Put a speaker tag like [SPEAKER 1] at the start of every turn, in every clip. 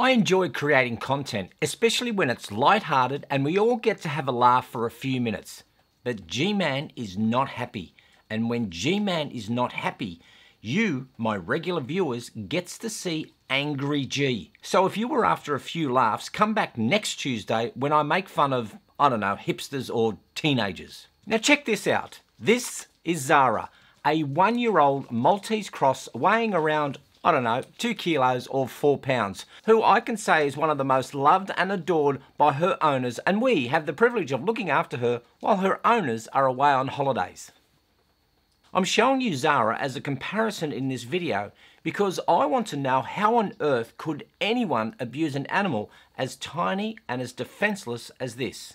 [SPEAKER 1] I enjoy creating content, especially when it's light-hearted and we all get to have a laugh for a few minutes. But G-Man is not happy. And when G-Man is not happy, you, my regular viewers, gets to see Angry G. So if you were after a few laughs, come back next Tuesday when I make fun of, I don't know, hipsters or teenagers. Now check this out. This is Zara, a 1-year-old Maltese cross weighing around, I don't know, 2 kilos or 4 pounds, who I can say is one of the most loved and adored by her owners, and we have the privilege of looking after her while her owners are away on holidays. I'm showing you Zara as a comparison in this video because I want to know how on earth could anyone abuse an animal as tiny and as defenseless as this.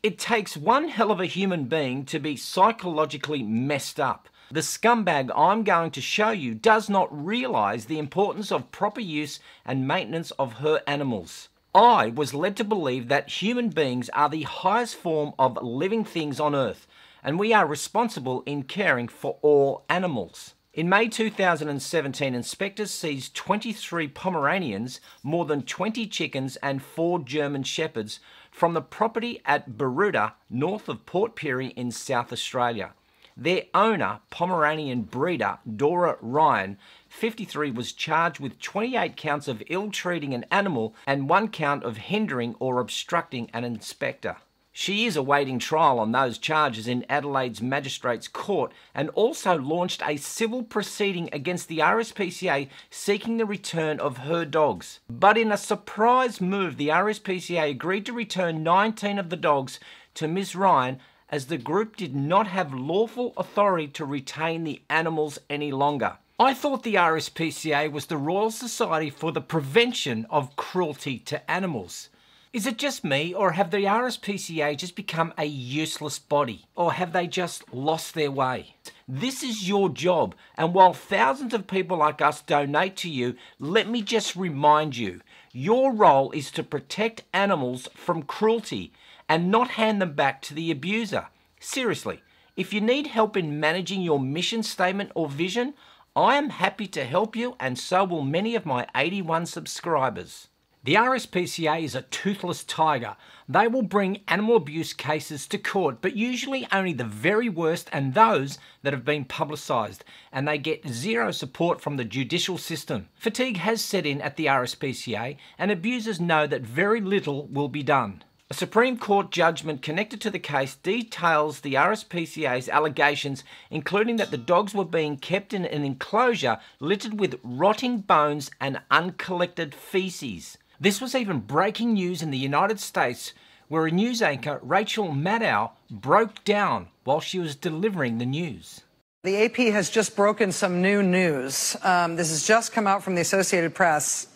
[SPEAKER 1] It takes one hell of a human being to be psychologically messed up. The scumbag I'm going to show you does not realise the importance of proper use and maintenance of her animals. I was led to believe that human beings are the highest form of living things on earth, and we are responsible in caring for all animals. In May 2017, inspectors seized 23 Pomeranians, more than 20 chickens and 4 German Shepherds from the property at Baruta, north of Port Pirie in South Australia. Their owner, Pomeranian breeder Dora Ryan, 53, was charged with 28 counts of ill-treating an animal and 1 count of hindering or obstructing an inspector. She is awaiting trial on those charges in Adelaide's Magistrates Court and also launched a civil proceeding against the R.S.P.C.A. seeking the return of her dogs. But in a surprise move, the R.S.P.C.A. agreed to return 19 of the dogs to Ms. Ryan as the group did not have lawful authority to retain the animals any longer. I thought the R.S.P.C.A. was the Royal Society for the Prevention of Cruelty to Animals. Is it just me, or have the R.S.P.C.A. just become a useless body? Or have they just lost their way? This is your job, and while thousands of people like us donate to you, let me just remind you, your role is to protect animals from cruelty and not hand them back to the abuser. Seriously, if you need help in managing your mission statement or vision, I am happy to help you, and so will many of my 81 subscribers. The R.S.P.C.A. is a toothless tiger. They will bring animal abuse cases to court, but usually only the very worst and those that have been publicised, and they get zero support from the judicial system. Fatigue has set in at the R.S.P.C.A. and abusers know that very little will be done. A Supreme Court judgment connected to the case details the R.S.P.C.A.'s allegations, including that the dogs were being kept in an enclosure littered with rotting bones and uncollected faeces. This was even breaking news in the United States, where a news anchor, Rachel Maddow, broke down while she was delivering the news.
[SPEAKER 2] The AP has just broken some new news. This has just come out from the Associated Press.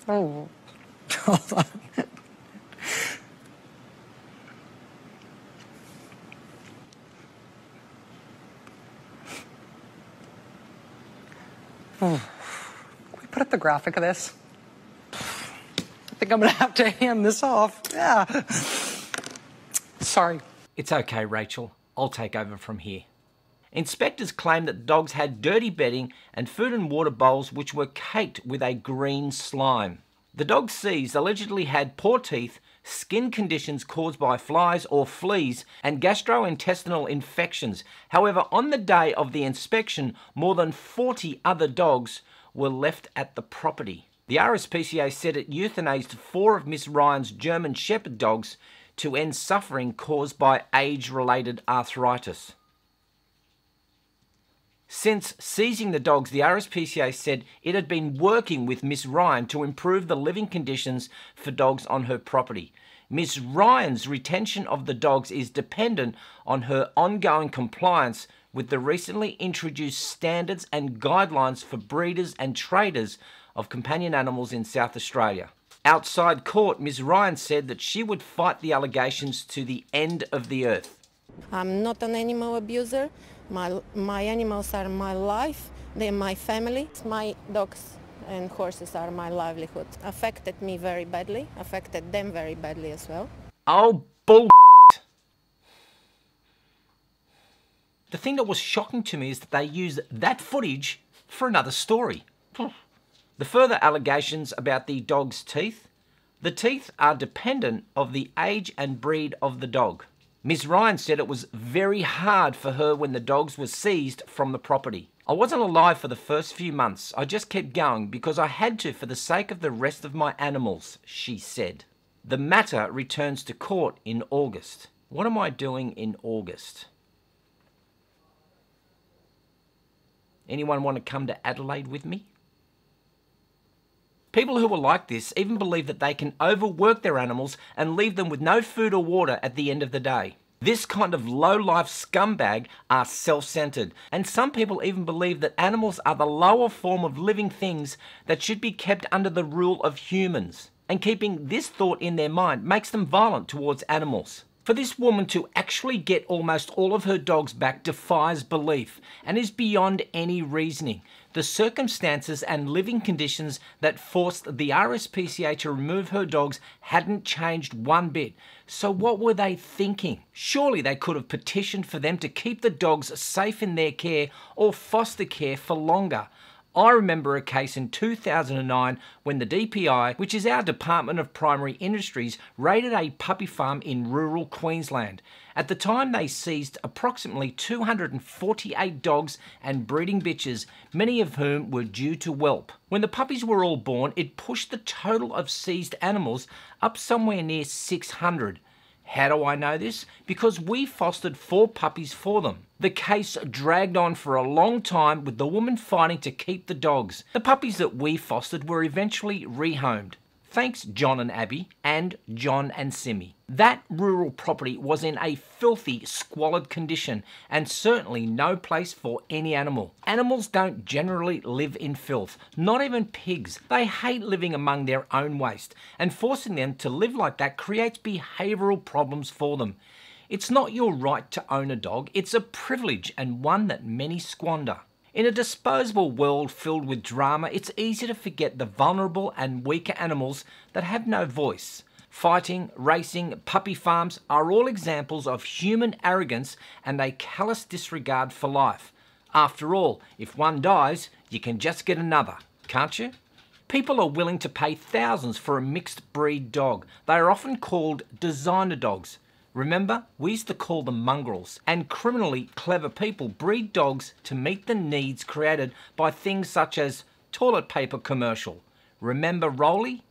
[SPEAKER 2] Oh, hold on. Put up the graphic of this. I think I'm going to have to hand this off. Yeah. Sorry.
[SPEAKER 1] It's okay, Rachel. I'll take over from here. Inspectors claim that dogs had dirty bedding and food and water bowls which were caked with a green slime. The dogs seized allegedly had poor teeth, skin conditions caused by flies or fleas, and gastrointestinal infections. However, on the day of the inspection, more than 40 other dogs were left at the property. The R.S.P.C.A. said it euthanized 4 of Miss Ryan's German Shepherd dogs to end suffering caused by age-related arthritis. Since seizing the dogs, the R.S.P.C.A. said it had been working with Miss Ryan to improve the living conditions for dogs on her property. Miss Ryan's retention of the dogs is dependent on her ongoing compliance with the recently introduced standards and guidelines for breeders and traders of companion animals in South Australia. Outside court, Ms. Ryan said that she would fight the allegations to the end of the earth.
[SPEAKER 3] I'm not an animal abuser. My animals are my life. They're my family. My dogs and horses are my livelihood. Affected me very badly. Affected them very badly as well.
[SPEAKER 1] Oh, bull. The thing that was shocking to me is that they used that footage for another story. The further allegations about the dog's teeth. The teeth are dependent of the age and breed of the dog. Ms. Ryan said it was very hard for her when the dogs were seized from the property. I wasn't alive for the first few months. I just kept going because I had to for the sake of the rest of my animals, she said. The matter returns to court in August. What am I doing in August? Anyone want to come to Adelaide with me? People who are like this even believe that they can overwork their animals and leave them with no food or water at the end of the day. This kind of low-life scumbag are self-centered, and some people even believe that animals are the lower form of living things that should be kept under the rule of humans. And keeping this thought in their mind makes them violent towards animals. For this woman to actually get almost all of her dogs back defies belief and is beyond any reasoning. The circumstances and living conditions that forced the R.S.P.C.A to remove her dogs hadn't changed one bit. So what were they thinking? Surely they could have petitioned for them to keep the dogs safe in their care or foster care for longer. I remember a case in 2009 when the DPI, which is our Department of Primary Industries, raided a puppy farm in rural Queensland. At the time they seized approximately 248 dogs and breeding bitches, many of whom were due to whelp. When the puppies were all born, it pushed the total of seized animals up somewhere near 600. How do I know this? Because we fostered 4 puppies for them. The case dragged on for a long time with the woman fighting to keep the dogs. The puppies that we fostered were eventually rehomed. Thanks John and Abby, and John and Simmy. That rural property was in a filthy, squalid condition and certainly no place for any animal. Animals don't generally live in filth, not even pigs. They hate living among their own waste, and forcing them to live like that creates behavioural problems for them. It's not your right to own a dog, it's a privilege and one that many squander. In a disposable world filled with drama, it's easy to forget the vulnerable and weaker animals that have no voice. Fighting, racing, puppy farms are all examples of human arrogance and a callous disregard for life. After all, if one dies, you can just get another, can't you? People are willing to pay thousands for a mixed breed dog. They are often called designer dogs. Remember, we used to call them mongrels, and criminally clever people breed dogs to meet the needs created by things such as toilet paper commercial. Remember Rolly?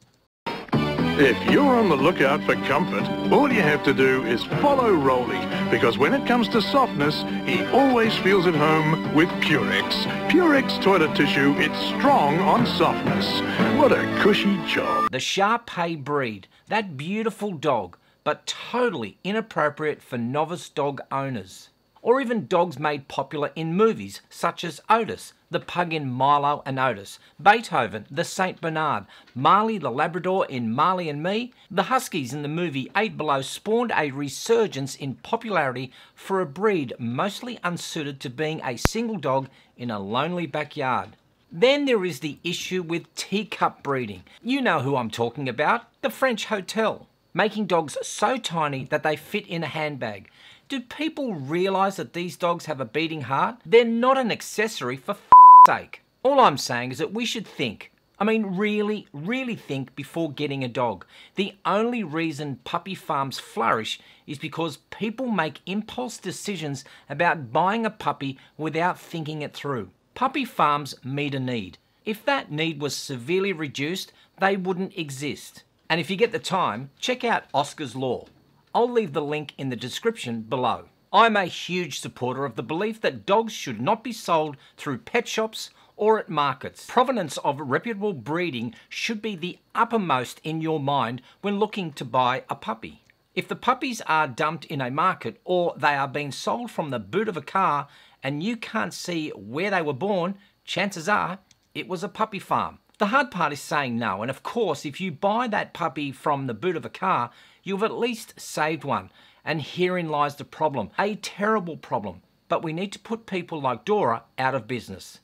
[SPEAKER 4] If you're on the lookout for comfort, all you have to do is follow Rolly, because when it comes to softness, he always feels at home with Purex. Purex toilet tissue, it's strong on softness. What a cushy job.
[SPEAKER 1] The Shar-Pei breed, that beautiful dog, but totally inappropriate for novice dog owners. Or even dogs made popular in movies such as Otis, the pug in Milo and Otis, Beethoven, the Saint Bernard, Marley the Labrador in Marley and Me. The Huskies in the movie 8 Below spawned a resurgence in popularity for a breed mostly unsuited to being a single dog in a lonely backyard. Then there is the issue with teacup breeding. You know who I'm talking about, the French hotel. Making dogs so tiny that they fit in a handbag. Do people realise that these dogs have a beating heart? They're not an accessory for f***'s sake. All I'm saying is that we should think. I mean really think before getting a dog. The only reason puppy farms flourish is because people make impulse decisions about buying a puppy without thinking it through. Puppy farms meet a need. If that need was severely reduced, they wouldn't exist. And if you get the time, check out Oscar's Law. I'll leave the link in the description below. I'm a huge supporter of the belief that dogs should not be sold through pet shops or at markets. Provenance of reputable breeding should be the uppermost in your mind when looking to buy a puppy. If the puppies are dumped in a market or they are being sold from the boot of a car and you can't see where they were born, chances are it was a puppy farm. The hard part is saying no, and of course if you buy that puppy from the boot of a car, you've at least saved one. And herein lies the problem, a terrible problem. But we need to put people like Dora out of business.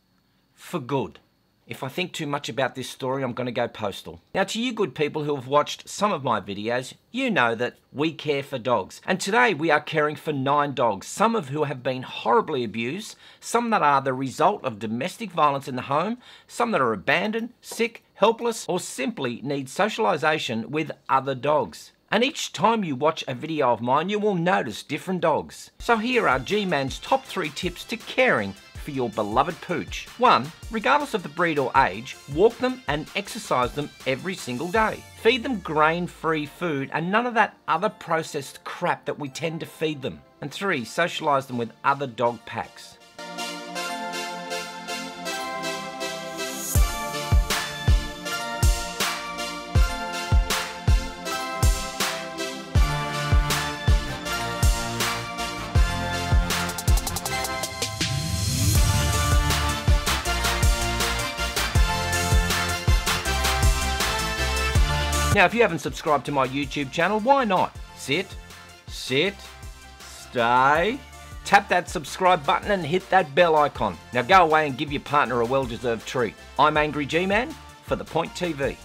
[SPEAKER 1] For good. If I think too much about this story, I'm going to go postal. Now, to you good people who have watched some of my videos, you know that we care for dogs. And today we are caring for 9 dogs, some of who have been horribly abused, some that are the result of domestic violence in the home, some that are abandoned, sick, helpless, or simply need socialisation with other dogs. And each time you watch a video of mine, you will notice different dogs. So here are G-Man's top 3 tips to caring for your beloved pooch. 1. Regardless of the breed or age, walk them and exercise them every single day. Feed them grain-free food and none of that other processed crap that we tend to feed them. And 3. Socialise them with other dog packs. Now, if you haven't subscribed to my YouTube channel, why not? Sit, stay, tap that subscribe button and hit that bell icon. Now go away and give your partner a well-deserved treat. I'm Angry G-Man for The Point TV.